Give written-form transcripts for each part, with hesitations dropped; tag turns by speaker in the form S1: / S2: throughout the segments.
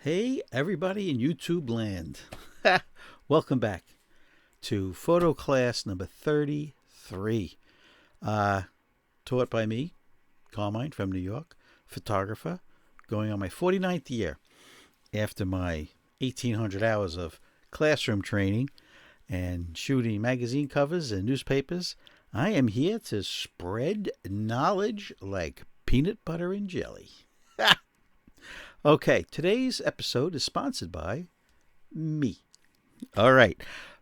S1: Hey, everybody in YouTube land. Welcome back to photo class number 33. Taught by me, Carmine from New York, photographer, going on my 49th year after my 1,800 hours of classroom training and shooting magazine covers and newspapers. I am here to spread knowledge like peanut butter and jelly. Okay, today's episode is sponsored by me. All right,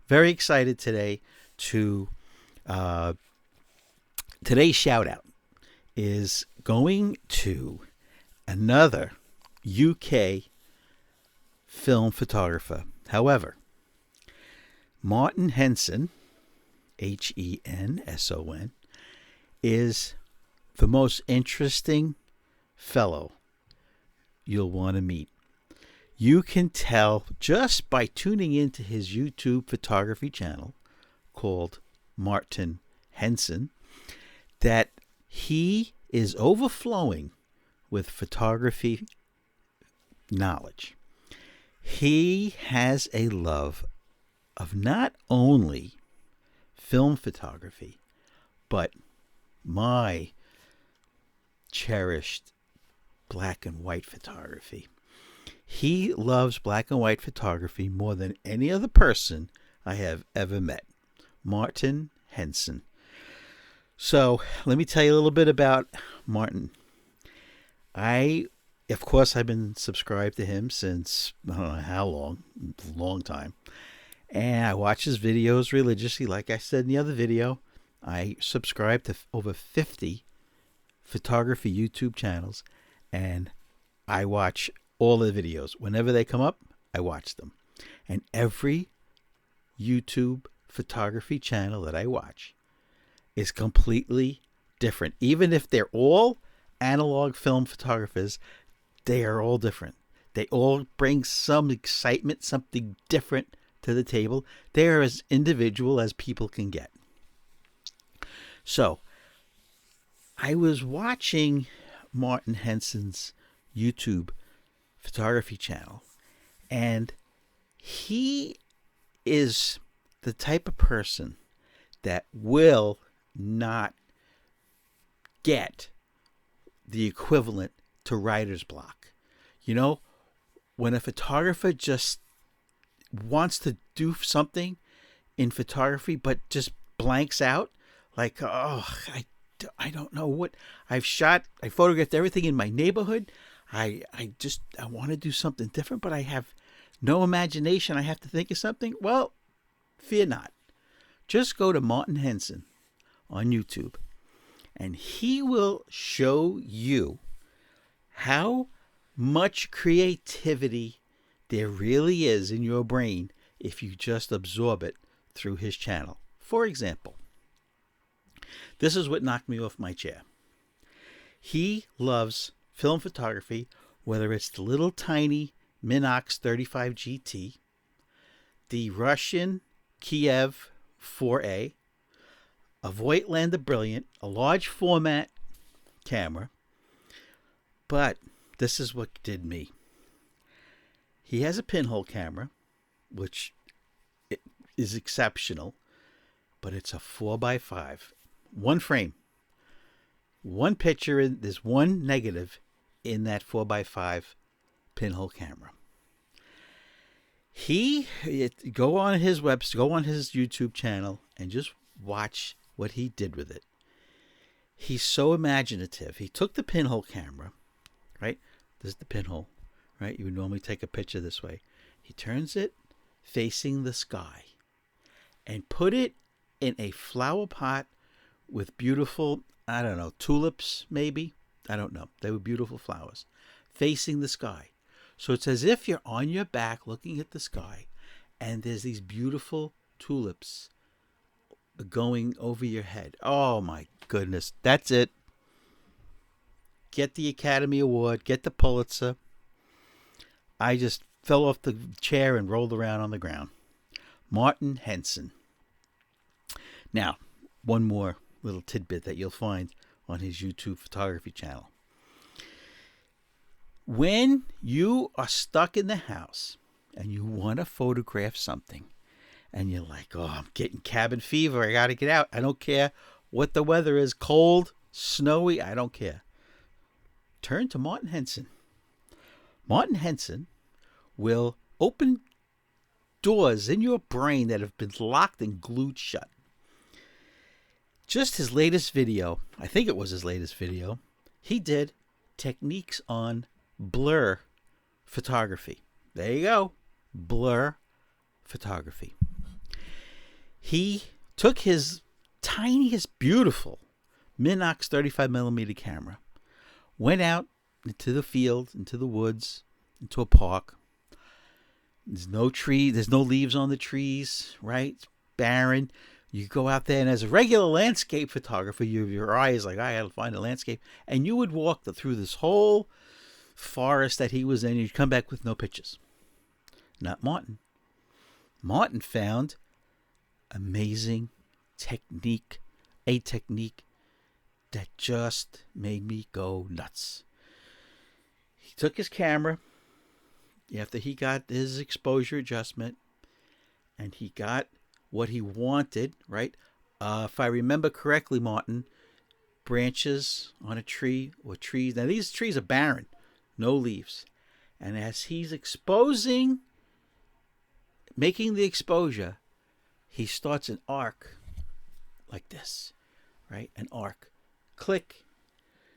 S1: very excited today to today's shout out is going to another UK film photographer. However, Martin Henson, Henson, is the most interesting fellow you'll want to meet. You can tell just by tuning into his YouTube photography channel called Martin Henson that he is overflowing with photography knowledge. He has a love of not only film photography, but my cherished black and white photography. He loves black and white photography more than any other person I have ever met. Martin Henson. So let me tell you a little bit about Martin. Of course, I've been subscribed to him since I don't know how long, a long time. And I watch his videos religiously. Like I said in the other video, I subscribe to over 50 photography YouTube channels. And I watch all the videos. Whenever they come up, I watch them. And every YouTube photography channel that I watch is completely different. Even if they're all analog film photographers, they are all different. They all bring some excitement, something different to the table. They are as individual as people can get. So, I was watching Martin Henson's YouTube photography channel, and he is the type of person that will not get the equivalent to writer's block. You know, when a photographer just wants to do something in photography but just blanks out, like, I don't know what I photographed everything in my neighborhood. I want to do something different, but I have no imagination. I have to think of something. Well, fear not. Just go to Martin Henson on YouTube, and he will show you how much creativity there really is in your brain if you just absorb it through his channel. For example, this is what knocked me off my chair. He loves film photography, whether it's the little tiny Minox 35 GT, the Russian Kiev 4A, a Voigtlander Brilliant, a large format camera. But this is what did me. He has a pinhole camera, which is exceptional, but it's a 4x5. One frame, one picture, and there's one negative in that 4x5 pinhole camera. Go on his YouTube channel and just watch what he did with it. He's so imaginative. He took the pinhole camera, right? This is the pinhole, right? You would normally take a picture this way. He turns it facing the sky and put it in a flower pot with beautiful, I don't know, tulips maybe. I don't know. They were beautiful flowers facing the sky. So it's as if you're on your back looking at the sky and there's these beautiful tulips going over your head. Oh my goodness. That's it. Get the Academy Award. Get the Pulitzer. I just fell off the chair and rolled around on the ground. Martin Henson. Now, one more little tidbit that you'll find on his YouTube photography channel. When you are stuck in the house and you want to photograph something and you're like, oh, I'm getting cabin fever. I got to get out. I don't care what the weather is, cold, snowy. I don't care. Turn to Martin Henson. Martin Henson will open doors in your brain that have been locked and glued shut. Just his latest video, I think it was his latest video, he did techniques on blur photography. There you go. Blur photography. He took his tiniest, beautiful Minox 35mm camera, went out into the field, into the woods, into a park. There's no tree, there's no leaves on the trees, right? It's barren. You go out there, and as a regular landscape photographer, your eye is like, I gotta find a landscape. And you would walk through this whole forest that he was in, and you'd come back with no pictures. Not Martin. Martin found amazing technique, a technique that just made me go nuts. He took his camera after he got his exposure adjustment, and he got what he wanted, right? If I remember correctly, Martin, branches on a tree or trees. Now, these trees are barren, no leaves. And as he's exposing, making the exposure, he starts an arc like this, right? An arc. Click.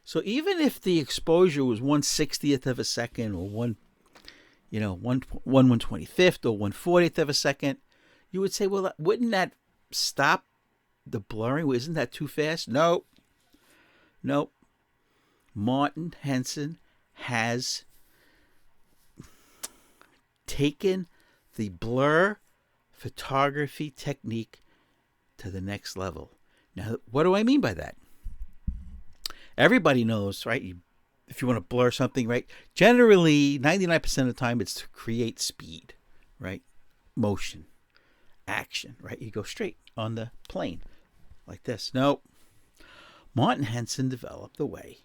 S1: So even if the exposure was 1/60th of a second or 1/25th or 1/40th of a second, you would say, well, wouldn't that stop the blurring? Isn't that too fast? No. Nope. Martin Henson has taken the blur photography technique to the next level. Now, what do I mean by that? Everybody knows, right? If you want to blur something, right? Generally, 99% of the time, it's to create speed, right? Motion, action, right? You go straight on the plane like this. Nope. Martin Henson developed a way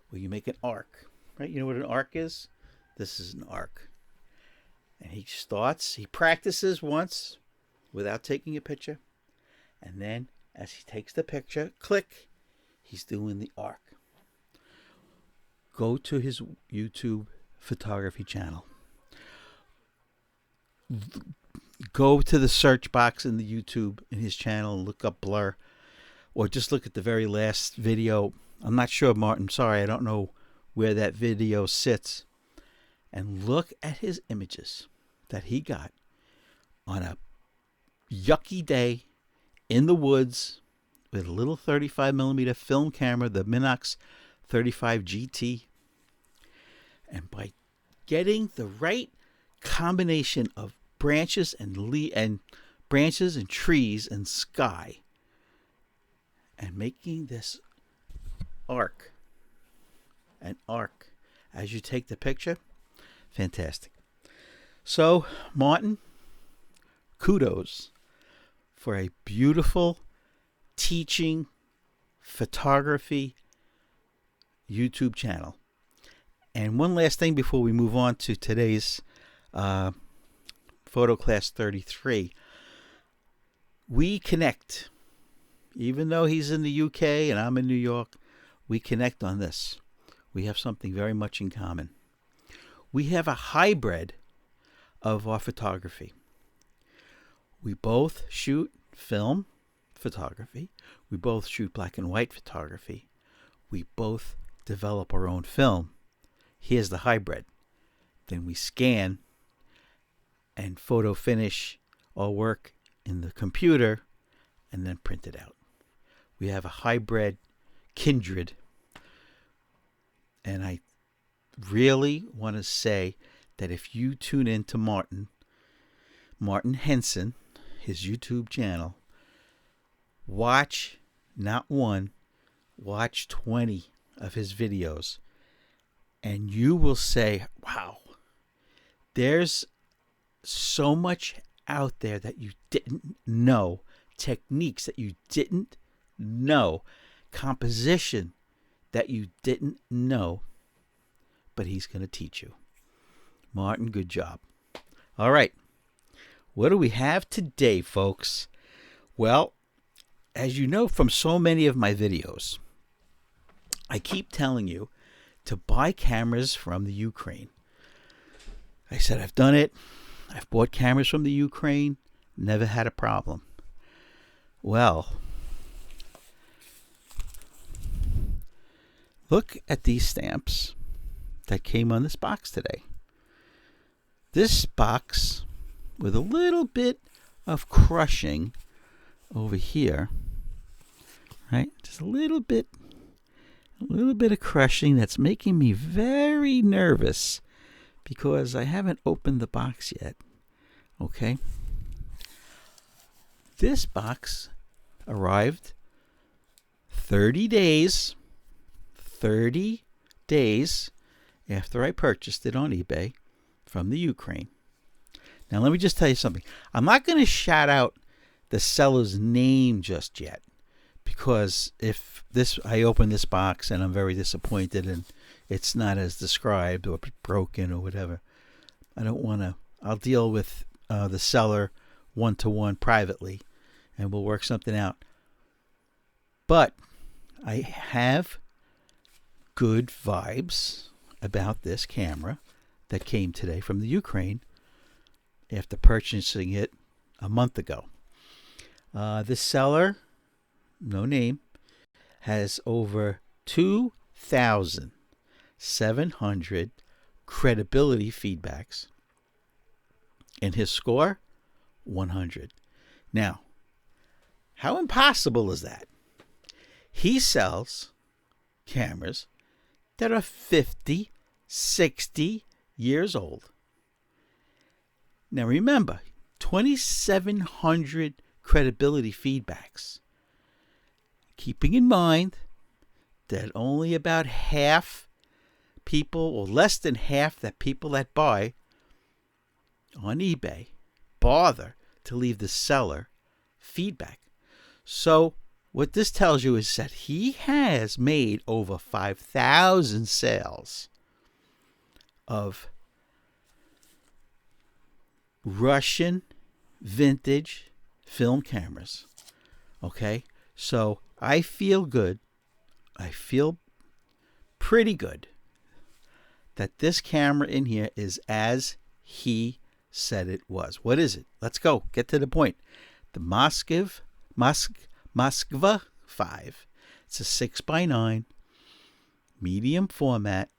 S1: where you make an arc, right? You know what an arc is? This is an arc. And he practices once without taking a picture. And then as he takes the picture, click, he's doing the arc. Go to his YouTube photography channel. Go to the search box in the YouTube in his channel and look up blur, or just look at the very last video. I'm not sure, Martin. Sorry, I don't know where that video sits. And look at his images that he got on a yucky day in the woods with a little 35mm film camera, the Minox 35 GT. And by getting the right combination of branches and branches and trees and sky, and making this arc, an arc, as you take the picture, fantastic. So, Martin, kudos for a beautiful teaching photography YouTube channel. And one last thing before we move on to today's Photo Class 33. We connect. Even though he's in the UK and I'm in New York, we connect on this. We have something very much in common. We have a hybrid of our photography. We both shoot film photography. We both shoot black and white photography. We both develop our own film. Here's the hybrid. Then we scan and photo finish our work in the computer and then print it out. We have a hybrid kindred. And I really want to say that if you tune in to Martin Henson, his YouTube channel, watch not one, watch 20 of his videos, and you will say, wow, there's so much out there that you didn't know, techniques that you didn't know, composition that you didn't know, but he's going to teach you. Martin, good job. All right. What do we have today, folks? Well, as you know from so many of my videos, I keep telling you to buy cameras from the Ukraine. I said I've done it. I've bought cameras from the Ukraine. Never had a problem. Well, look at these stamps that came on this box today. This box with a little bit of crushing over here, right? Just a little bit of crushing that's making me very nervous because I haven't opened the box yet. Okay? This box arrived 30 days after I purchased it on eBay from the Ukraine. Now, let me just tell you something. I'm not going to shout out the seller's name just yet, because if I open this box and I'm very disappointed and it's not as described or broken or whatever, I don't want to. I'll deal with the seller one-to-one privately, and we'll work something out. But I have good vibes about this camera that came today from the Ukraine after purchasing it a month ago. The seller, no name, has over 2,700 credibility feedbacks, and his score, 100. Now, how impossible is that? He sells cameras that are 50, 60 years old. Now remember, 2,700 credibility feedbacks. Keeping in mind that only about half people, or less than half that people that buy on eBay bother to leave the seller feedback. So what this tells you is that he has made over 5,000 sales of Russian vintage film cameras. Okay? So I feel good. I feel pretty good that this camera in here is as he said it was. What is it? Let's go. Get to the point. The Moskva 5. It's a 6x9 medium format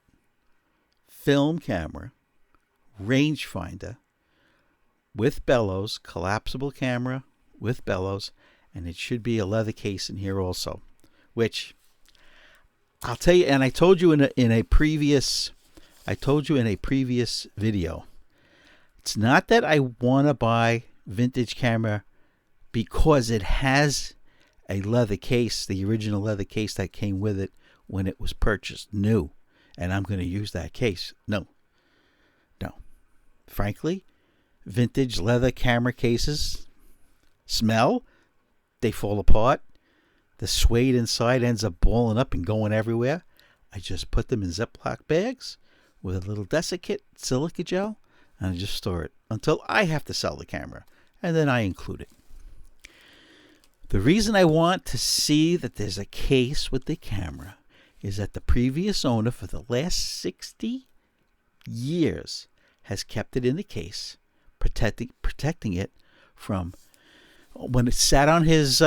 S1: film camera, rangefinder with bellows, collapsible camera with bellows, and it should be a leather case in here also, which I'll tell you, and I told you in a previous video, it's not that I want to buy vintage camera because it has a leather case, the original leather case that came with it when it was purchased new, and I'm going to use that case. No. Frankly, vintage leather camera cases smell, they fall apart, the suede inside ends up balling up and going everywhere. I just put them in Ziploc bags with a little desiccant silica gel, and I just store it until I have to sell the camera, and then I include it. The reason I want to see that there's a case with the camera is that the previous owner for the last 60 years has kept it in the case, protecting it from when it sat on his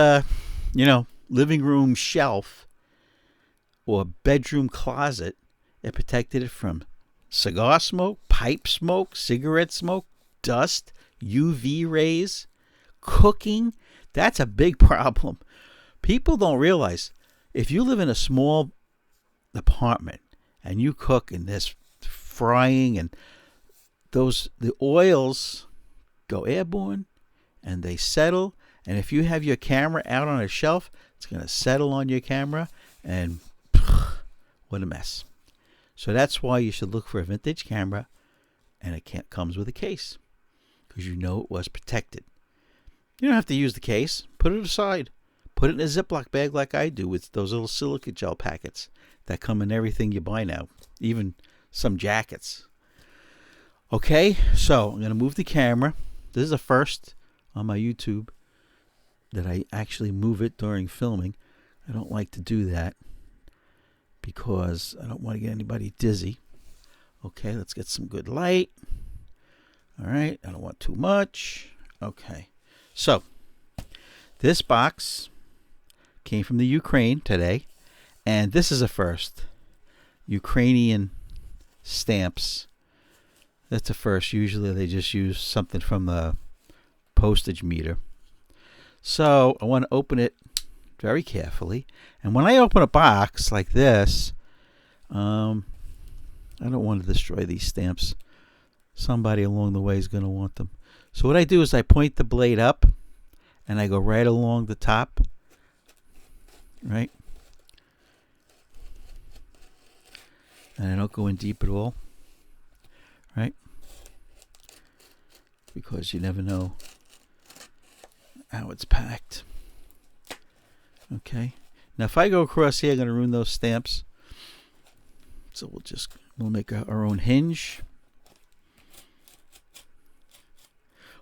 S1: living room shelf or bedroom closet. It protected it from cigar smoke, pipe smoke, cigarette smoke, dust, UV rays, cooking. That's a big problem. People don't realize if you live in a small apartment and you cook and there's frying and the oils go airborne and they settle, and if you have your camera out on a shelf, it's going to settle on your camera, and what a mess. So that's why you should look for a vintage camera, and it comes with a case because you know it was protected. You don't have to use the case. Put it aside. Put it in a Ziploc bag like I do with those little silica gel packets that come in everything you buy now, even some jackets. Okay, so I'm going to move the camera. This is the first on my YouTube that I actually move it during filming. I don't like to do that because I don't want to get anybody dizzy. Okay, let's get some good light. All right, I don't want too much. Okay, so this box came from the Ukraine today, and this is a first. Ukrainian stamps. That's a first. Usually they just use something from the postage meter. So I want to open it very carefully. And when I open a box like this, I don't want to destroy these stamps. Somebody along the way is going to want them. So what I do is I point the blade up and I go right along the top. Right? And I don't go in deep at all. Right? Because you never know how it's packed. Okay. Now if I go across here, I'm going to ruin those stamps. So we'll make our own hinge.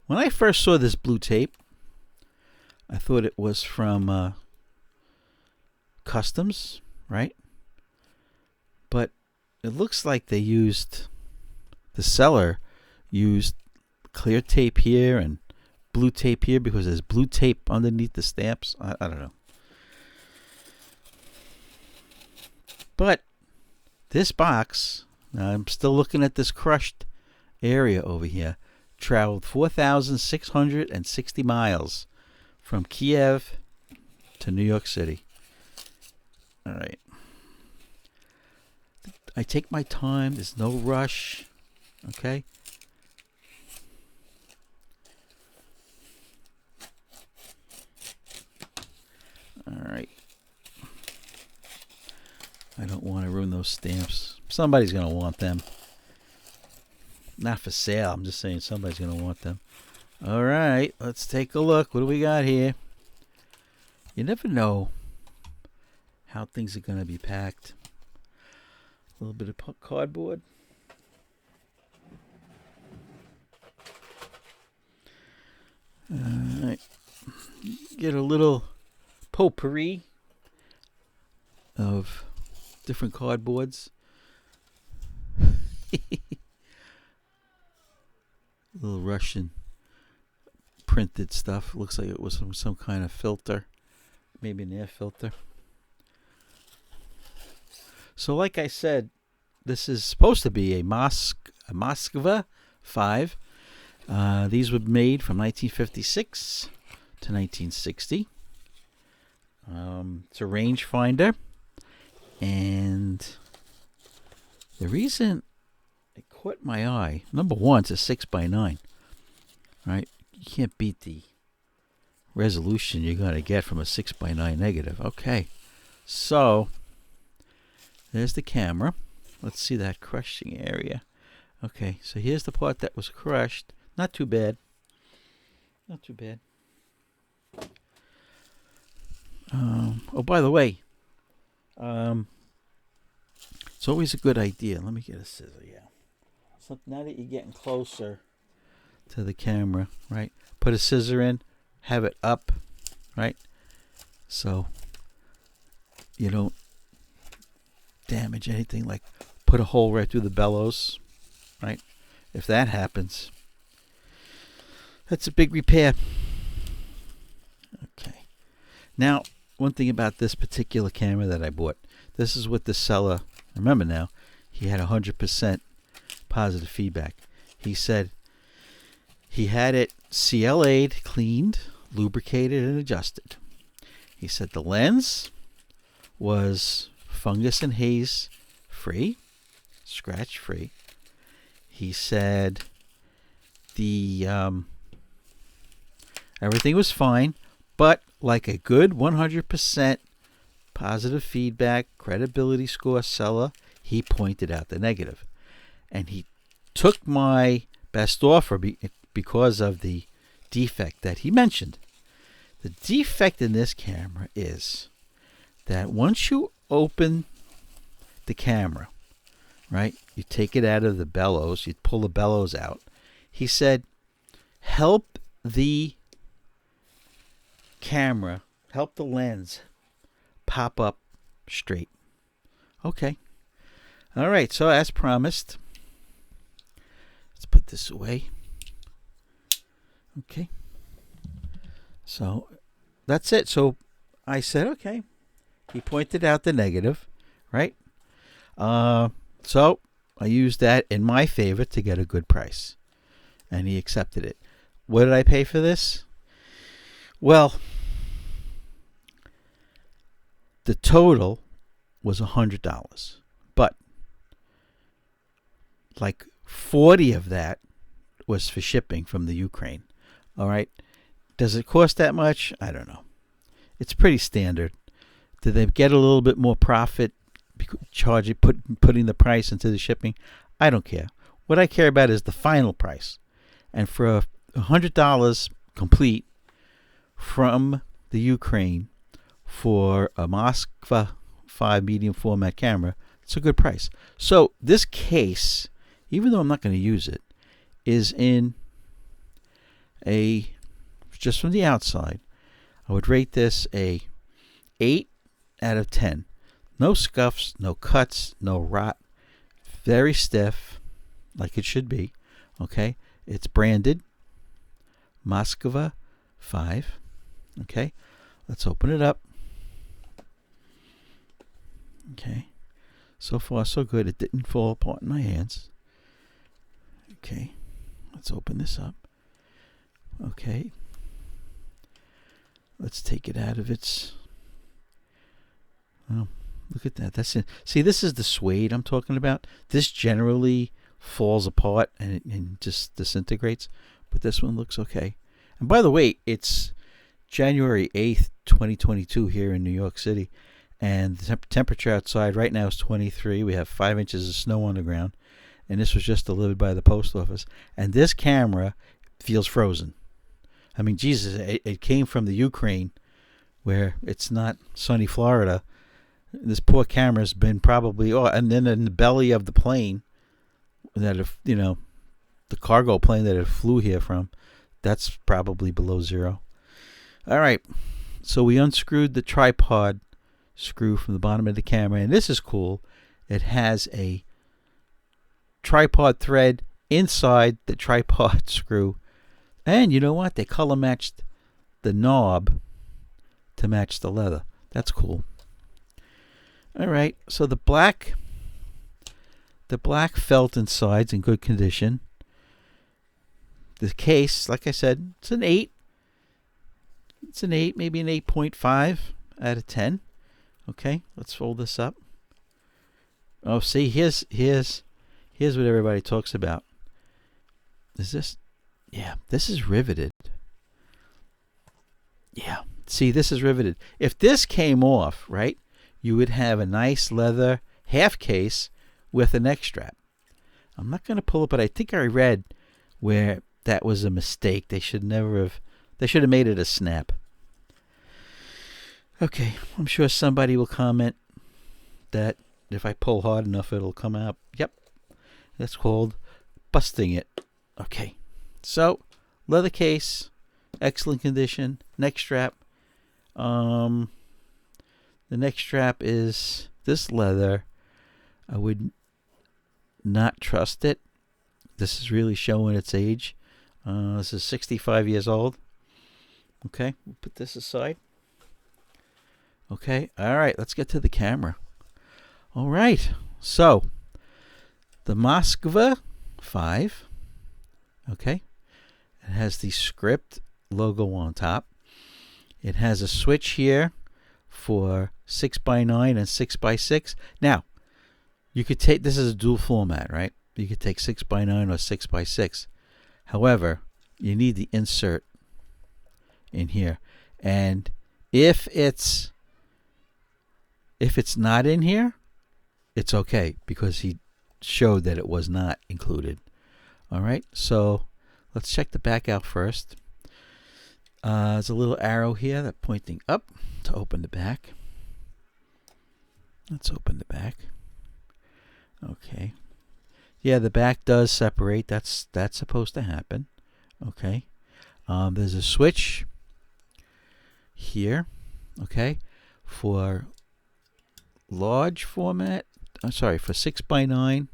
S1: When I first saw this blue tape, I thought it was from Customs, right? But it looks like they used, the seller used clear tape here and blue tape here because there's blue tape underneath the stamps. I don't know. But this box, now I'm still looking at this crushed area over here, traveled 4,660 miles from Kiev to New York City. All right. I take my time. There's no rush. Okay. All right. I don't want to ruin those stamps. Somebody's going to want them. Not for sale. I'm just saying somebody's going to want them. All right. Let's take a look. What do we got here? You never know how things are going to be packed. A little bit of cardboard. All right. Get a little potpourri of different cardboards. Little Russian printed stuff. Looks like it was from some kind of filter. Maybe an air filter. So like I said, this is supposed to be a Moskva 5. These were made from 1956 to 1960. It's a rangefinder. And the reason it caught my eye, number one, it's a 6x9. Right? You can't beat the resolution you're going to get from a 6x9 negative. Okay. So there's the camera. Let's see that crushing area. Okay, so here's the part that was crushed. Not too bad. Not too bad. Oh, by the way, it's always a good idea. Let me get a scissor, yeah. So now that you're getting closer to the camera, right? Put a scissor in, have it up, right? So you don't damage anything, like put a hole right through the bellows, right? If that happens, that's a big repair. Okay. Now, one thing about this particular camera that I bought, this is what the seller, remember now, he had 100% positive feedback. He said he had it CLA'd, cleaned, lubricated, and adjusted. He said the lens was fungus and haze free, scratch free. He said the everything was fine, but like a good 100% positive feedback, credibility score seller, he pointed out the negative. And he took my best offer because of the defect that he mentioned. The defect in this camera is that once you open the camera, right? You take it out of the bellows. You pull the bellows out. He said, help the camera, help the lens pop up straight. Okay. All right. So as promised, let's put this away. Okay. So that's it. So I said, okay. He pointed out the negative, right? So I used that in my favor to get a good price. And he accepted it. What did I pay for this? Well, the total was $100. But like 40 of that was for shipping from the Ukraine. All right. Does it cost that much? I don't know. It's pretty standard. Did they get a little bit more profit putting the price into the shipping? I don't care. What I care about is the final price. And for $100 complete from the Ukraine for a Moskva 5 medium format camera, it's a good price. So this case, even though I'm not going to use it, is in a, just from the outside, I would rate this a 8 out of 10. No scuffs, no cuts, no rot. Very stiff, like it should be. Okay, it's branded Moskva 5. Okay, let's open it up. Okay, so far so good. It didn't fall apart in my hands. Okay, let's open this up. Okay, let's take it out of its. Oh, look at that. That's it. See, this is the suede I'm talking about. This generally falls apart and just disintegrates, but this one looks okay. And by the way, it's January 8th, 2022 here in New York City, and the temperature outside right now is 23. We have 5 inches of snow on the ground, and this was just delivered by the post office. And this camera feels frozen. I mean, Jesus, it came from the Ukraine, where it's not sunny Florida. This poor camera's been probably, and then in the belly of the plane that, the cargo plane that it flew here from, that's probably below zero. All right, so we unscrewed the tripod screw from the bottom of the camera, and this is cool. It has a tripod thread inside the tripod screw, and you know what? They color matched the knob to match the leather. That's cool. All right, so the black felt inside's in good condition. The case, like I said, it's an 8. It's an 8, maybe an 8.5 out of 10. Okay, let's fold this up. Oh, see, here's what everybody talks about. Is this? Yeah, this is riveted. Yeah, see, this is riveted. If this came off, right, you would have a nice leather half case with a neck strap. I'm not going to pull it, but I think I read where that was a mistake. They should have made it a snap. Okay, I'm sure somebody will comment that if I pull hard enough, it'll come out. Yep, that's called busting it. Okay, so leather case, excellent condition. Neck strap. The neck strap is this leather. I would not trust it. This is really showing its age. This is 65 years old. Okay, we'll put this aside. Okay, all right, let's get to the camera. All right, so the Moskva 5. Okay, it has the script logo on top. It has a switch here for 6x9 and 6x6. Now, you could take, this is a dual format, right? You could take 6x9 or 6x6. However, you need the insert in here. And if it's not in here, it's okay, because he showed that it was not included. All right, so let's check the back out first. There's a little arrow here that's pointing up to open the back. Let's open the back. Okay, Yeah, the back does separate. That's supposed to happen. Okay. There's a switch here. Okay, for large format. I'm sorry, for 6x9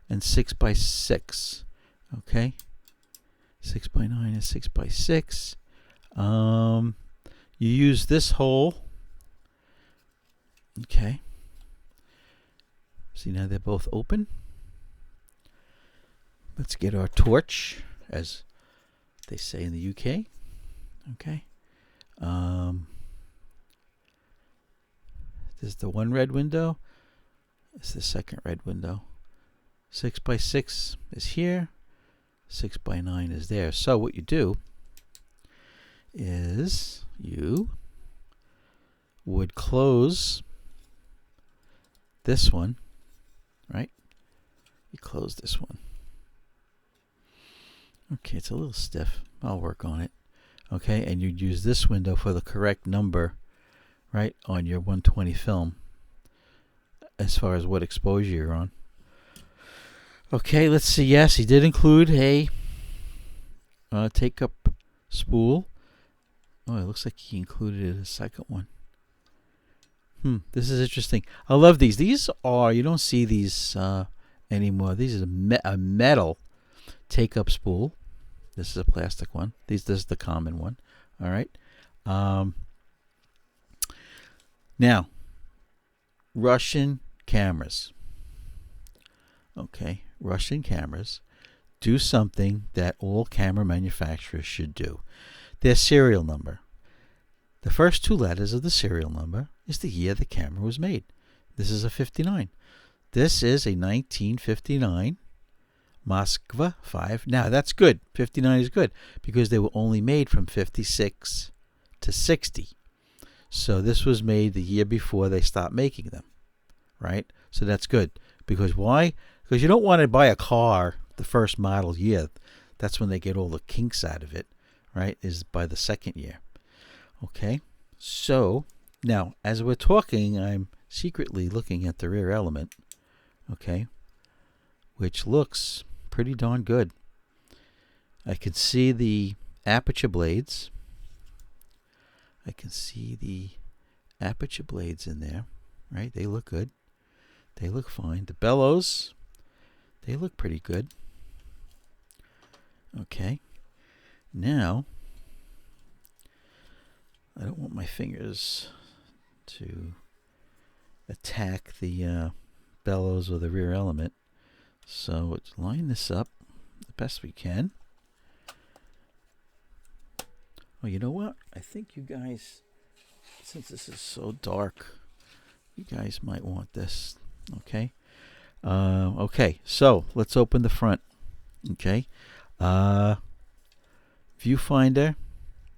S1: and 6x6. Okay, 6x9 and 6x6. You use this hole. Okay. See, now they're both open. Let's get our torch, as they say in the UK. Okay. There's the one red window. It's the second red window. 6x6 is here. 6x9 is there. So what you do is you would close this one, right? You close this one. Okay, it's a little stiff. I'll work on it. Okay, and you'd use this window for the correct number, right, on your 120 film as far as what exposure you're on. Okay, let's see. Yes, he did include a take-up spool. Oh, it looks like he included a second one. This is interesting. I love these. These are, you don't see these anymore. These are a metal take-up spool. This is a plastic one. This is the common one. All right. Now, Russian cameras. Okay, Russian cameras do something that all camera manufacturers should do. Their serial number. The first two letters of the serial number is the year the camera was made. This is a 59. This is a 1959 Moskva 5. Now, that's good. 59 is good because they were only made from 56 to 60. So this was made the year before they stopped making them, right? So that's good. Because why? Because you don't want to buy a car the first model year. That's when they get all the kinks out of it, right? Is by the second year. Okay. So now, as we're talking, I'm secretly looking at the rear element, okay, which looks pretty darn good. I can see the aperture blades. I can see the aperture blades in there, right? They look good. They look fine. The bellows, they look pretty good. Okay. Now, I don't want my fingers to attack the bellows or the rear element. So let's line this up the best we can. Oh, you know what? I think you guys, since this is so dark, you guys might want this. Okay. Okay, so let's open the front. Okay. Viewfinder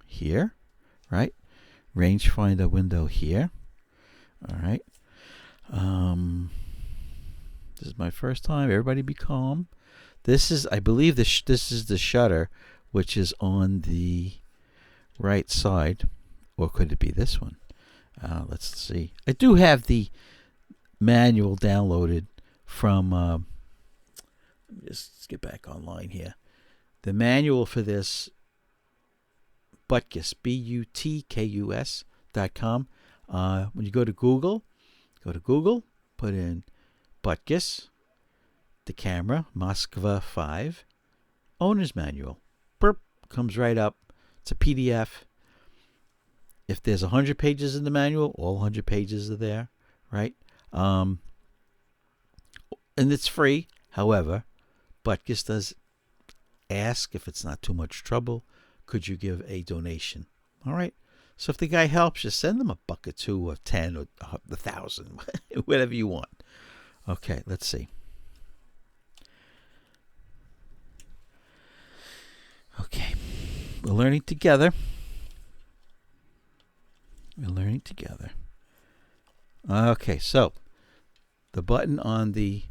S1: here, right? Rangefinder window here. All right. This is my first time. Everybody be calm. This is, I believe, this is the shutter, which is on the right side, or could it be this one? Let's see. I do have the manual downloaded from. Let me just get back online here. The manual for this, Butkus, BUTKUS.com. When you go to Google, put in Butkus, the camera, Moskva 5, owner's manual. Burp, comes right up. It's a PDF. If there's 100 pages in the manual, all 100 pages are there, right? And it's free. However, Butkus does ask, if it's not too much trouble, could you give a donation? All right. So if the guy helps you, send them $1 or $2 or 10 or 1,000, whatever you want. Okay, let's see. Okay, we're learning together. Okay, so the button on the,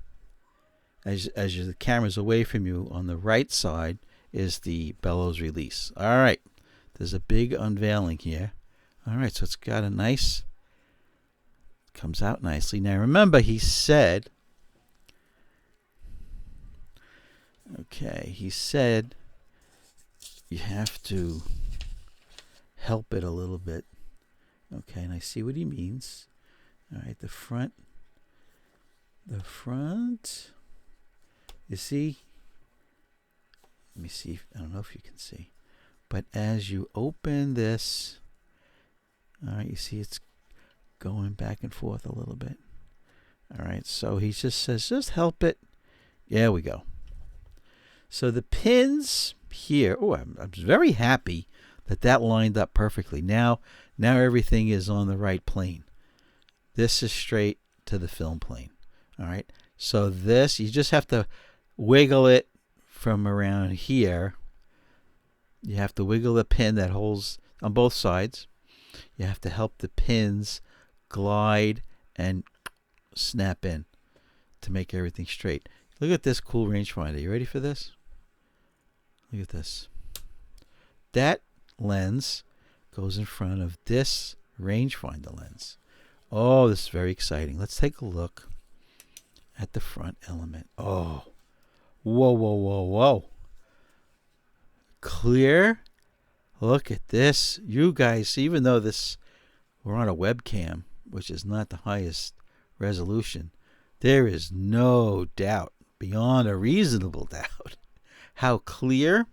S1: as the camera's away from you, on the right side is the bellows release. All right, there's a big unveiling here. All right, so it's got comes out nicely. Now remember, he said Okay, he said you have to help it a little bit. Okay, and I see what he means. All right, the front. You see? Let me see. I don't know if you can see. But as you open this, all right, you see it's going back and forth a little bit. All right, so he just says, just help it. There we go. So the pins here, I'm very happy that lined up perfectly. Now everything is on the right plane. This is straight to the film plane. All right, so this, you just have to wiggle it from around here. You have to wiggle the pin that holds on both sides. You have to help the pins glide and snap in to make everything straight. Look at this cool rangefinder. You ready for this? Look at this. That lens goes in front of this rangefinder lens. Oh, this is very exciting. Let's take a look at the front element. Oh, whoa. Clear. Look at this. You guys, even though we're on a webcam, which is not the highest resolution, there is no doubt, beyond a reasonable doubt, how clear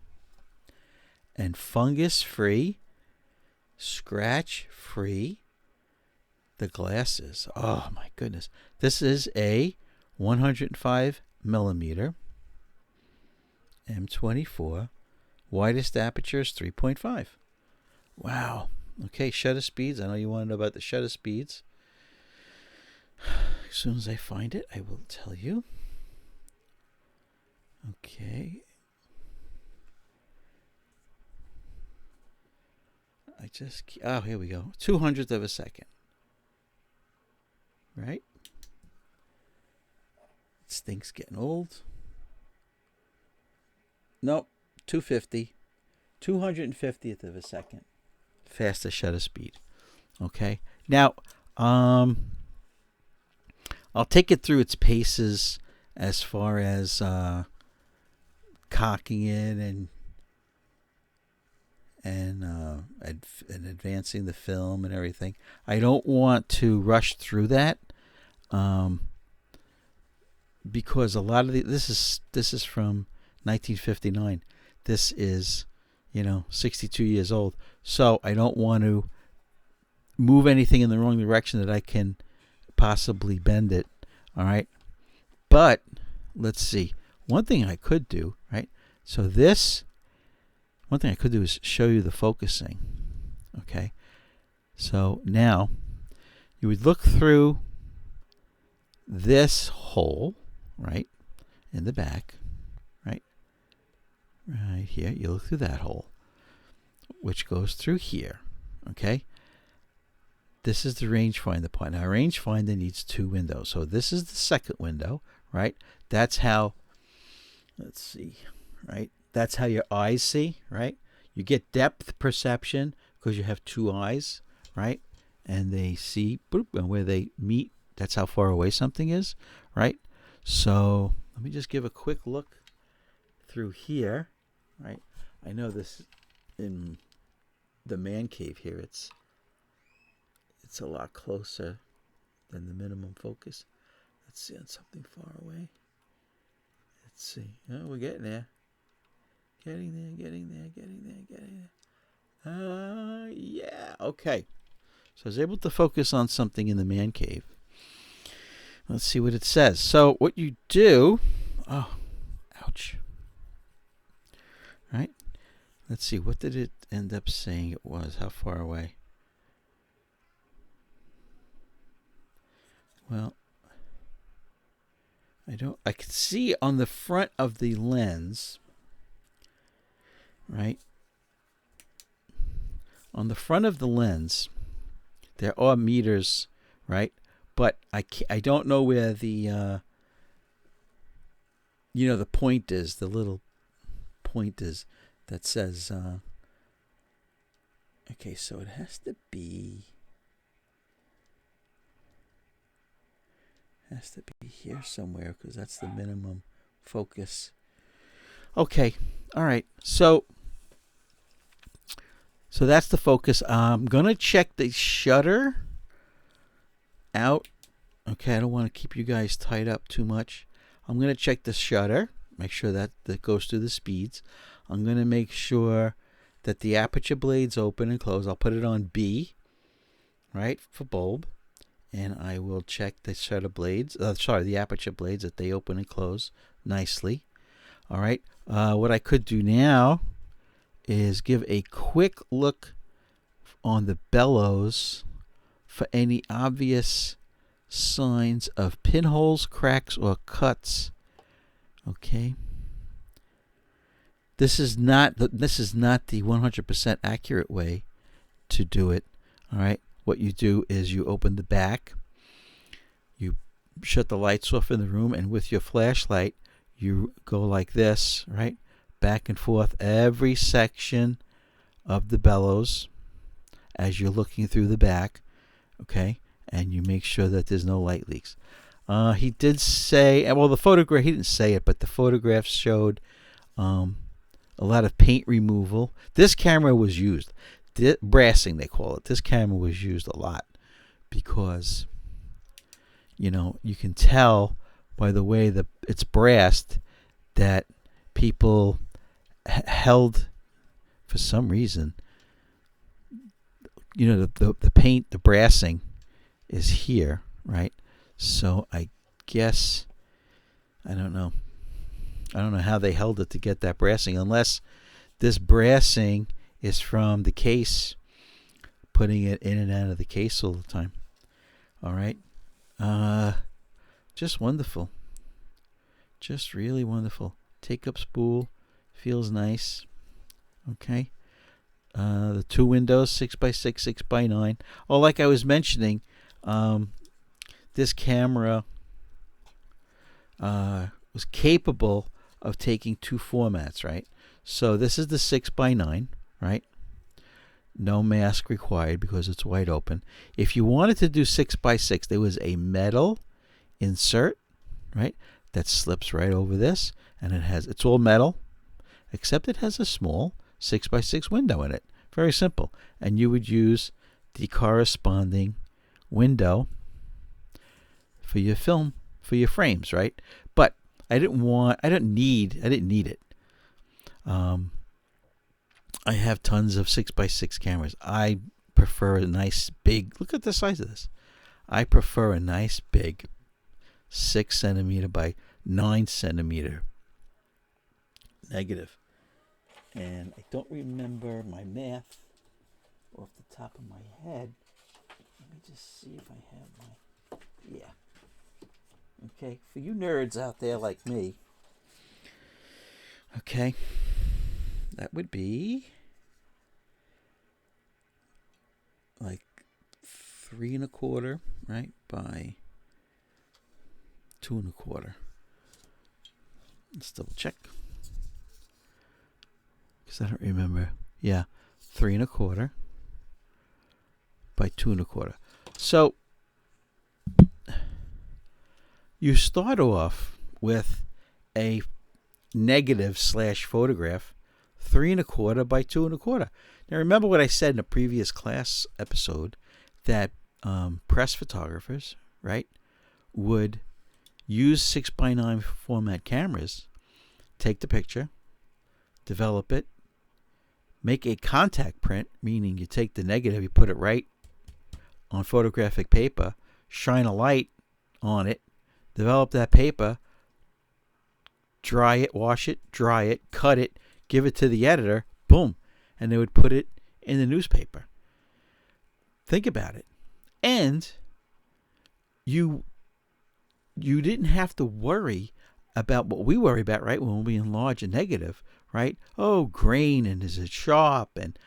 S1: and fungus-free, scratch-free the glass is. Oh my goodness. This is a 105 millimeter M24. Widest aperture is 3.5. Wow. Okay, shutter speeds. I know you want to know about the shutter speeds. As soon as I find it, I will tell you. Okay. Here we go. 200th of a second. Right? This thing's getting old. Nope. 250. 250th of a second. Fastest shutter speed. Okay. Now, I'll take it through its paces as far as cocking it and advancing the film and everything. I don't want to rush through that because a lot of this is from 1959. This is 62 years old. So I don't want to move anything in the wrong direction that I can possibly bend it. All right. But let's see. One thing I could do, right? So one thing I could do is show you the focusing. Okay. So now you would look through this hole, right? In the back, right? Right here. You look through that hole, which goes through here. Okay. This is the rangefinder part. Now, rangefinder needs two windows. So this is the second window, right? That's how, let's see, right? That's how your eyes see, right? You get depth perception because you have two eyes, right? And they see, boop, and where they meet, that's how far away something is, right? So let me just give a quick look through here, right? I know this in the man cave here, it's a lot closer than the minimum focus. Let's see on something far away. Let's see. Oh, we're getting there. Getting there. Yeah. Okay. So I was able to focus on something in the man cave. Let's see what it says. So what you do... Oh, ouch. Right? Let's see. What did it end up saying it was? How far away? Well, I can see on the front of the lens, right? On the front of the lens, there are meters, right? But I don't know where the, the point is, the little point is that says, okay, so it has to be here somewhere because that's the minimum focus. Okay. All right. So that's the focus. I'm going to check the shutter out. Okay, I don't want to keep you guys tied up too much. I'm going to check the shutter, make sure that goes through the speeds. I'm going to make sure that the aperture blades open and close. I'll put it on B, right, for bulb. And I will check the shutter blades, the aperture blades, that they open and close nicely. All right, what I could do now is give a quick look on the bellows for any obvious signs of pinholes, cracks, or cuts. Okay. This is not the 100% accurate way to do it. All right. What you do is you open the back, you shut the lights off in the room, and with your flashlight, you go like this, right? Back and forth every section of the bellows as you're looking through the back, okay? And you make sure that there's no light leaks. He did say, well, the photograph, he didn't say it, but the photographs showed a lot of paint removal. This camera was used. Brassing, they call it. This camera was used a lot because, you know, you can tell by the way that it's brassed that people held, for some reason, you know, the paint, the brassing is here, right? So I guess, I don't know how they held it to get that brassing, unless this brassing is from the case, putting it in and out of the case all the time. All right. Just wonderful. Just really wonderful. Take up spool. Feels nice. Okay. The two windows, 6x6, 6x9. Oh, like I was mentioning, this camera was capable of taking two formats, right? So this is the 6x9, right? No mask required because it's wide open. If you wanted to do 6x6, there was a metal insert, right, that slips right over this, and it's all metal, except it has a small 6x6 window in it. Very simple. And you would use the corresponding window for your film, for your frames, right? But I didn't need it. I have tons of 6x6 cameras. I prefer a nice big, look at the size of this. I prefer a nice big 6 centimeter by 9 centimeter negative. And I don't remember my math off the top of my head. Let me just see if I have my, yeah. Okay, for you nerds out there like me, okay, that would be like 3 1/4, right, by 2 1/4. Let's double check, because I don't remember. Yeah, 3 1/4 by 2 1/4. So you start off with a negative / photograph, 3 1/4 by 2 1/4. Now remember what I said in a previous class episode, that press photographers, right, would use 6x9 format cameras, take the picture, develop it, make a contact print, meaning you take the negative, you put it right on photographic paper, shine a light on it, develop that paper, dry it, wash it, dry it, cut it, give it to the editor, boom, and they would put it in the newspaper. Think about it. And you didn't have to worry about what we worry about, right, when we enlarge a negative, right? Oh, grain, and is it sharp, and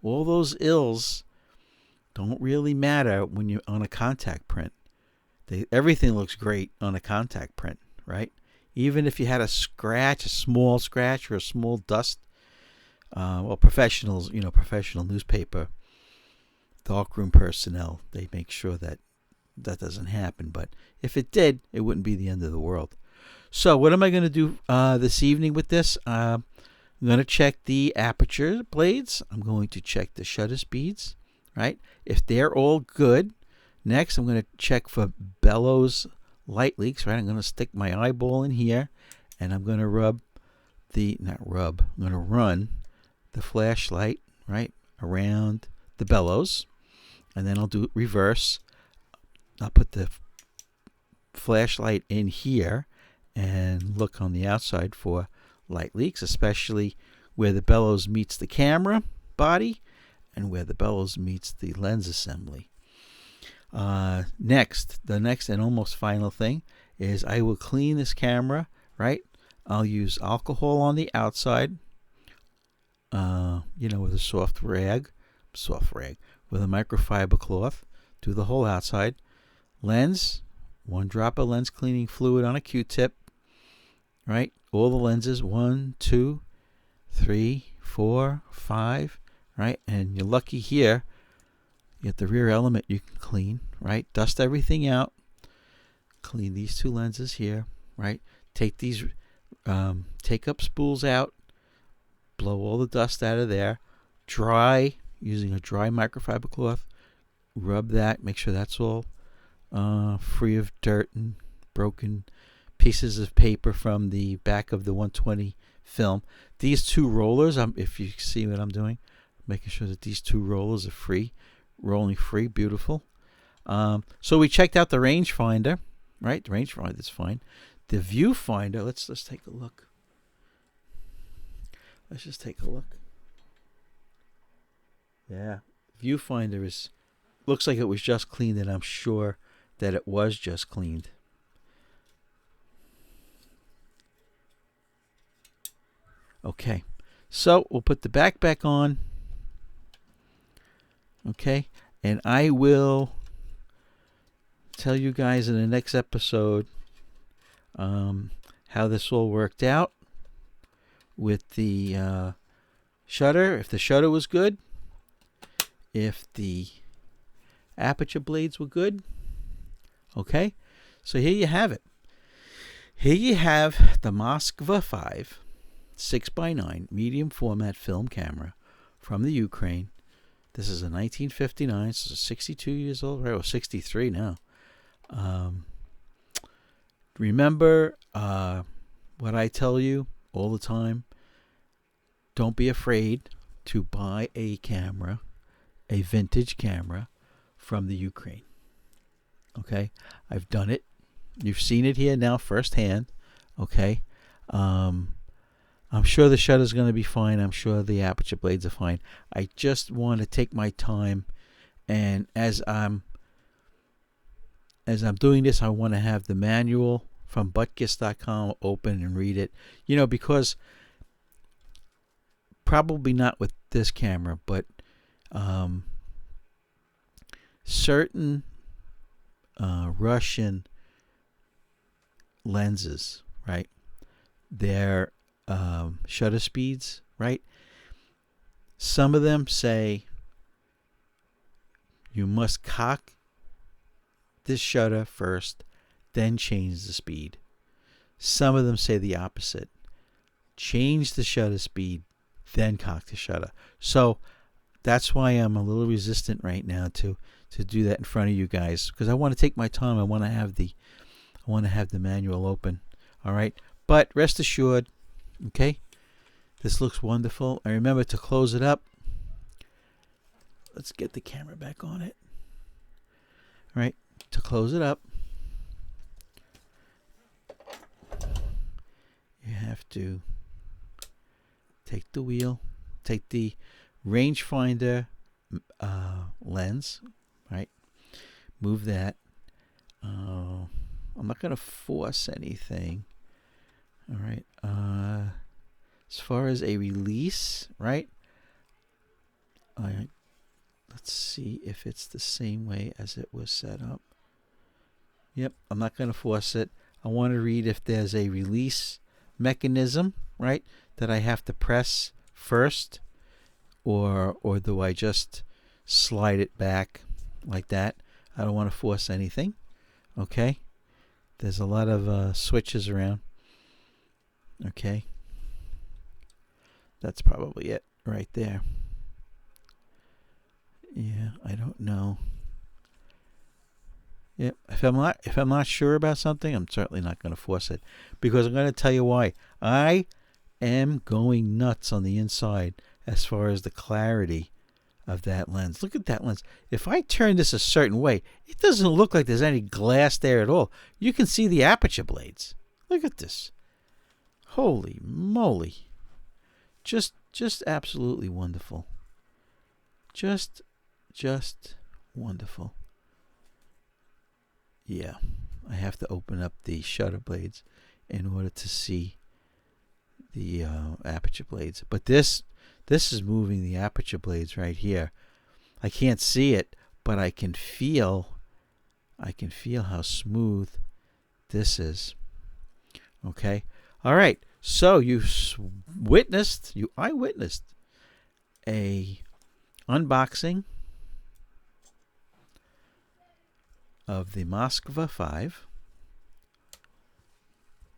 S1: all those ills don't really matter when you're on a contact print. Everything looks great on a contact print, right? Even if you had a scratch, a small scratch or a small dust, well, professionals, professional newspaper, darkroom personnel, they make sure that doesn't happen. But if it did, it wouldn't be the end of the world. So what am I going to do this evening with this? I'm going to check the aperture blades. I'm going to check the shutter speeds, right? If they're all good, next I'm going to check for bellows light leaks, right? I'm going to stick my eyeball in here, and I'm going to run the flashlight, right, around the bellows, and then I'll do reverse. I'll put the flashlight in here and look on the outside for light leaks, especially where the bellows meets the camera body and where the bellows meets the lens assembly. The next and almost final thing is I will clean this camera, right? I'll use alcohol on the outside, with a soft rag, with a microfiber cloth, do the whole outside. Lens, 1 drop of lens cleaning fluid on a Q-tip, right? All the lenses, 1, 2, 3, 4, 5, right? And you're lucky here, you get the rear element you can clean, right? Dust everything out. Clean these 2 lenses here, right? Take these take up spools out, blow all the dust out of there, dry using a dry microfiber cloth, rub that, make sure that's all free of dirt and broken pieces of paper from the back of the 120 film. These 2 rollers, if you see what I'm doing, making sure that these 2 rollers are free, rolling free, beautiful. So we checked out the rangefinder, right? The rangefinder is fine. The viewfinder, let's take a look. Let's just take a look. Yeah, viewfinder looks like it was just cleaned, and I'm sure that it was just cleaned. Okay, so we'll put the back on. Okay, and I will tell you guys in the next episode how this all worked out with the shutter, if the shutter was good, if the aperture blades were good. Okay, so here you have it. Here you have the Moskva 5 6x9 medium format film camera from the Ukraine. This is a 1959. This is 62 years old, right? Or 63 now. Remember what I tell you all the time. Don't be afraid to buy a camera, a vintage camera from the Ukraine. Okay? I've done it. You've seen it here now firsthand. Okay? I'm sure the shutter's going to be fine. I'm sure the aperture blades are fine. I just want to take my time, and as I'm doing this, I want to have the manual from butkiss.com open and read it. Because probably not with this camera, but certain Russian lenses, right? Their shutter speeds, right? Some of them say you must cock this shutter first, then change the speed. Some of them say the opposite. Change the shutter speed, then cock the shutter. So that's why I'm a little resistant right now to do that in front of you guys, because I want to take my time. I want to have the manual open. All right, but rest assured, okay, this looks wonderful. And remember to close it up. Let's get the camera back on it. All right, to close it up, you have to take the wheel, take the rangefinder lens, right? Move that. I'm not going to force anything. All right. As far as a release, right? Let's see if it's the same way as it was set up. Yep, I'm not going to force it. I want to read if there's a release mechanism, right, that I have to press first, or do I just slide it back like that? I don't want to force anything. Okay, there's a lot of switches around. Okay. That's probably it right there. Yeah, I don't know. Yeah, if I'm not sure about something, I'm certainly not going to force it, because I'm going to tell you why. I am going nuts on the inside as far as the clarity of that lens. Look at that lens. If I turn this a certain way, it doesn't look like there's any glass there at all. You can see the aperture blades. Look at this. Holy moly. Just absolutely wonderful. Just wonderful. Yeah, I have to open up the shutter blades in order to see the aperture blades. But this is moving the aperture blades right here. I can't see it, but I can feel how smooth this is. Okay. All right. So I witnessed a unboxing of the Moskva 5,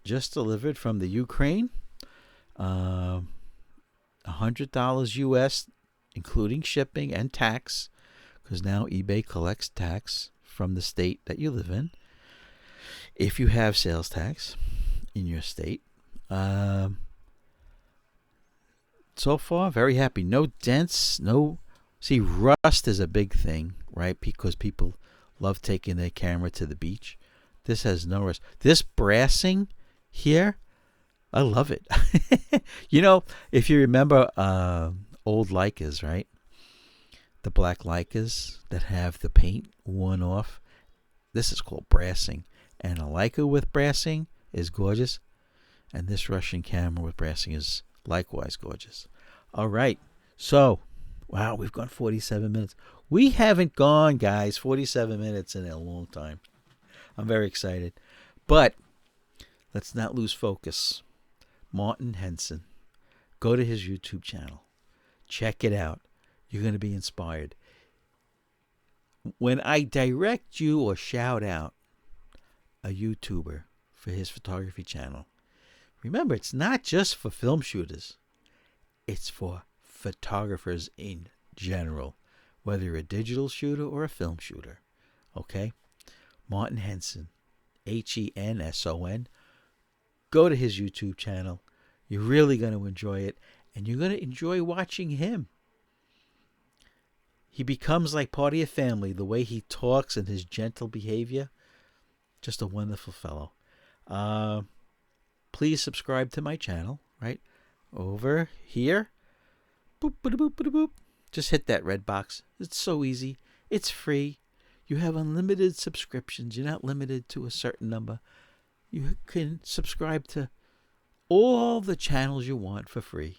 S1: just delivered from the Ukraine. $100 US, including shipping and tax, because now eBay collects tax from the state that you live in, if you have sales tax in your state. So far, very happy. No dents, see, rust is a big thing, right? Because people love taking their camera to the beach. This has no rust. This brassing here, I love it. If you remember old Leicas, right? The black Leicas that have the paint worn off. This is called brassing. And a Leica with brassing is gorgeous. And this Russian camera with brassing is likewise gorgeous. All right. So, wow, we've gone 47 minutes. We haven't gone, guys, 47 minutes in a long time. I'm very excited. But let's not lose focus. Martin Henson. Go to his YouTube channel. Check it out. You're going to be inspired. When I direct you or shout out a YouTuber for his photography channel, remember, it's not just for film shooters. It's for photographers in general, whether you're a digital shooter or a film shooter. Okay? Martin Henson. Henson. Go to his YouTube channel. You're really going to enjoy it, and you're going to enjoy watching him. He becomes like part of your family, the way he talks and his gentle behavior. Just a wonderful fellow. Please subscribe to my channel, right? Over here. Boop, boop, boop, boop, boop. Just hit that red box. It's so easy. It's free. You have unlimited subscriptions. You're not limited to a certain number. You can subscribe to all the channels you want for free.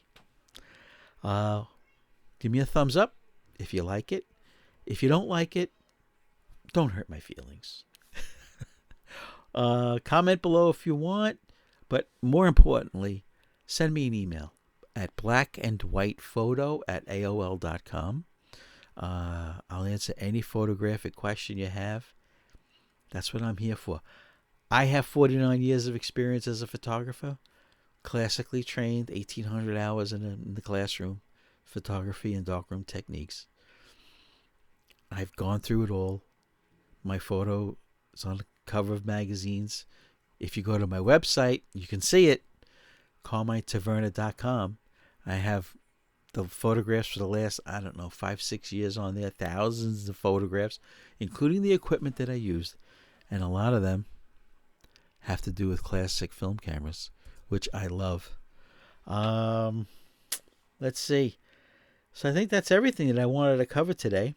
S1: Give me a thumbs up if you like it. If you don't like it, don't hurt my feelings. Comment below if you want. But more importantly, send me an email at blackandwhitephoto@aol.com. I'll answer any photographic question you have. That's what I'm here for. I have 49 years of experience as a photographer, classically trained, 1,800 hours in the classroom, photography and darkroom techniques. I've gone through it all. My photo is on the cover of magazines. If you go to my website, you can see it, CarmineTaverna.com. I have the photographs for the last, 5-6 years on there, thousands of photographs, including the equipment that I used. And a lot of them have to do with classic film cameras, which I love. Let's see. So I think that's everything that I wanted to cover today.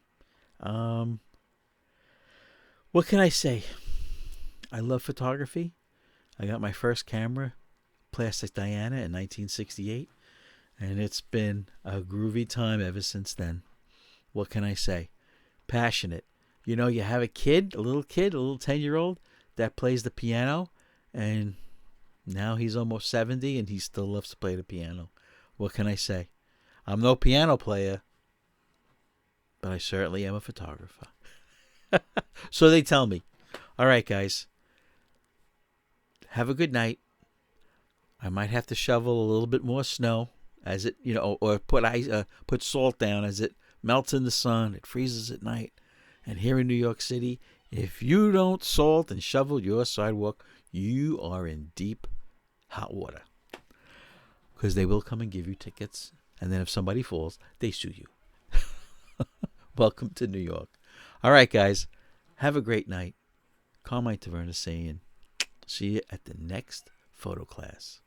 S1: What can I say? I love photography. I got my first camera, Plastic Diana, in 1968. And it's been a groovy time ever since then. What can I say? Passionate. You have a little 10-year-old that plays the piano, and now he's almost 70 and he still loves to play the piano. What can I say? I'm no piano player, but I certainly am a photographer. So they tell me. All right, guys. Have a good night. I might have to shovel a little bit more snow as it, or put put salt down as it melts in the sun. It freezes at night. And here in New York City, if you don't salt and shovel your sidewalk, you are in deep hot water. Because they will come and give you tickets. And then if somebody falls, they sue you. Welcome to New York. All right, guys. Have a great night. Carmine Taverna saying, see you at the next photo class.